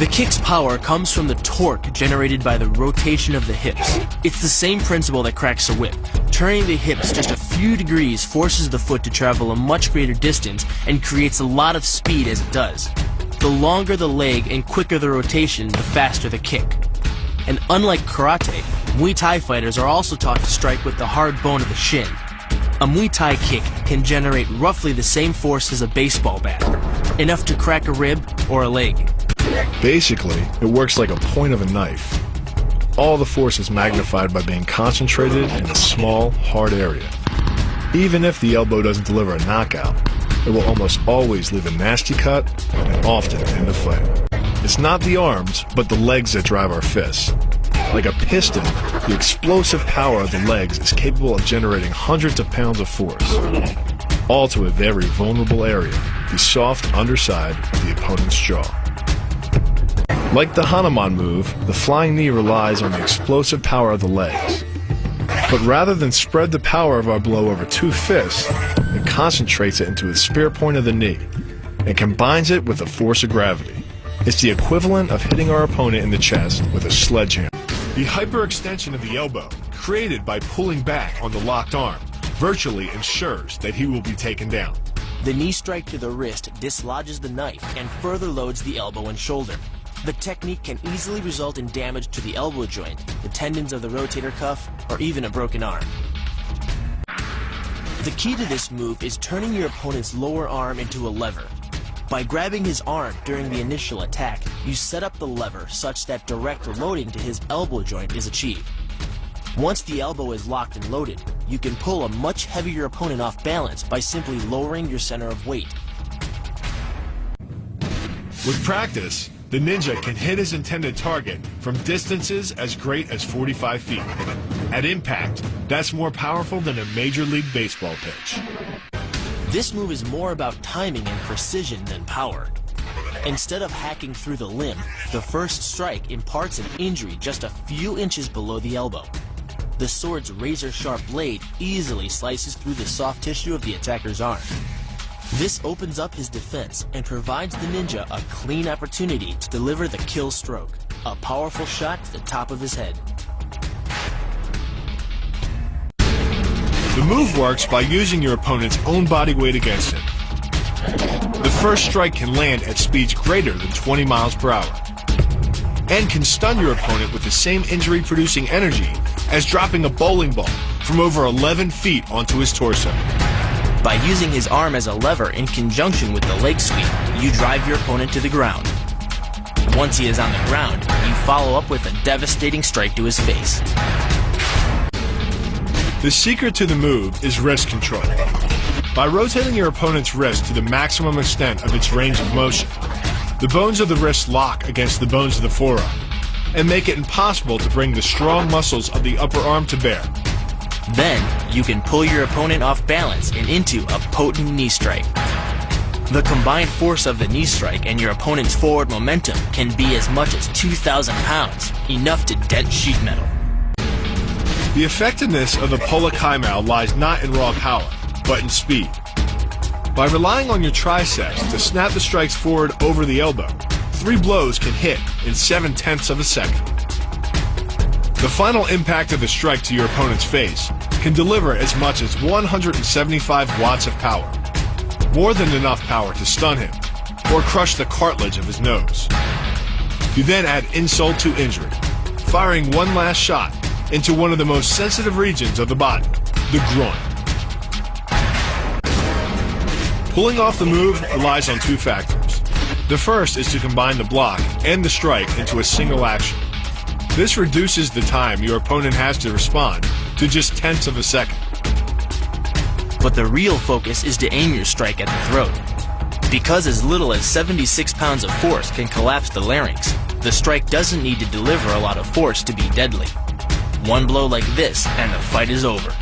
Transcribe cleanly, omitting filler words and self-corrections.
The kick's power comes from the torque generated by the rotation of the hips. It's the same principle that cracks a whip. Turning the hips just a few degrees forces the foot to travel a much greater distance and creates a lot of speed as it does. The longer the leg and quicker the rotation, the faster the kick. And unlike karate, Muay Thai fighters are also taught to strike with the hard bone of the shin. A Muay Thai kick can generate roughly the same force as a baseball bat, enough to crack a rib or a leg. Basically, it works like a point of a knife. All the force is magnified by being concentrated in a small, hard area. Even if the elbow doesn't deliver a knockout, it will almost always leave a nasty cut and often end a fight. It's not the arms, but the legs that drive our fists. Like a piston, the explosive power of the legs is capable of generating hundreds of pounds of force, all to a very vulnerable area, the soft underside of the opponent's jaw. Like the Hanuman move, the flying knee relies on the explosive power of the legs. But rather than spread the power of our blow over two fists, it concentrates it into the spear point of the knee and combines it with the force of gravity. It's the equivalent of hitting our opponent in the chest with a sledgehammer. The hyperextension of the elbow, created by pulling back on the locked arm, virtually ensures that he will be taken down. The knee strike to the wrist dislodges the knife and further loads the elbow and shoulder. The technique can easily result in damage to the elbow joint, the tendons of the rotator cuff, or even a broken arm. The key to this move is turning your opponent's lower arm into a lever. By grabbing his arm during the initial attack, you set up the lever such that direct loading to his elbow joint is achieved. Once the elbow is locked and loaded, you can pull a much heavier opponent off balance by simply lowering your center of weight. With practice, the ninja can hit his intended target from distances as great as 45 feet. At impact, that's more powerful than a Major League Baseball pitch. This move is more about timing and precision than power. Instead of hacking through the limb, the first strike imparts an injury just a few inches below the elbow. The sword's razor-sharp blade easily slices through the soft tissue of the attacker's arm. This opens up his defense and provides the ninja a clean opportunity to deliver the kill stroke, a powerful shot to the top of his head. The move works by using your opponent's own body weight against him. The first strike can land at speeds greater than 20 miles per hour and can stun your opponent with the same injury-producing energy as dropping a bowling ball from over 11 feet onto his torso. By using his arm as a lever in conjunction with the leg sweep, you drive your opponent to the ground. Once he is on the ground, you follow up with a devastating strike to his face. The secret to the move is wrist control. By rotating your opponent's wrist to the maximum extent of its range of motion, the bones of the wrist lock against the bones of the forearm and make it impossible to bring the strong muscles of the upper arm to bear. Then, you can pull your opponent off balance and into a potent knee strike. The combined force of the knee strike and your opponent's forward momentum can be as much as 2,000 pounds, enough to dent sheet metal. The effectiveness of the Pola Kai Mao lies not in raw power, but in speed. By relying on your triceps to snap the strikes forward over the elbow, 3 blows can hit in 7/10 of a second. The final impact of the strike to your opponent's face can deliver as much as 175 watts of power, more than enough power to stun him or crush the cartilage of his nose. You then add insult to injury, firing one last shot into one of the most sensitive regions of the body, the groin. Pulling off the move relies on 2 factors. The first is to combine the block and the strike into a single action. This reduces the time your opponent has to respond to just 10ths of a second. But the real focus is to aim your strike at the throat. Because as little as 76 pounds of force can collapse the larynx, the strike doesn't need to deliver a lot of force to be deadly. One blow like this and the fight is over.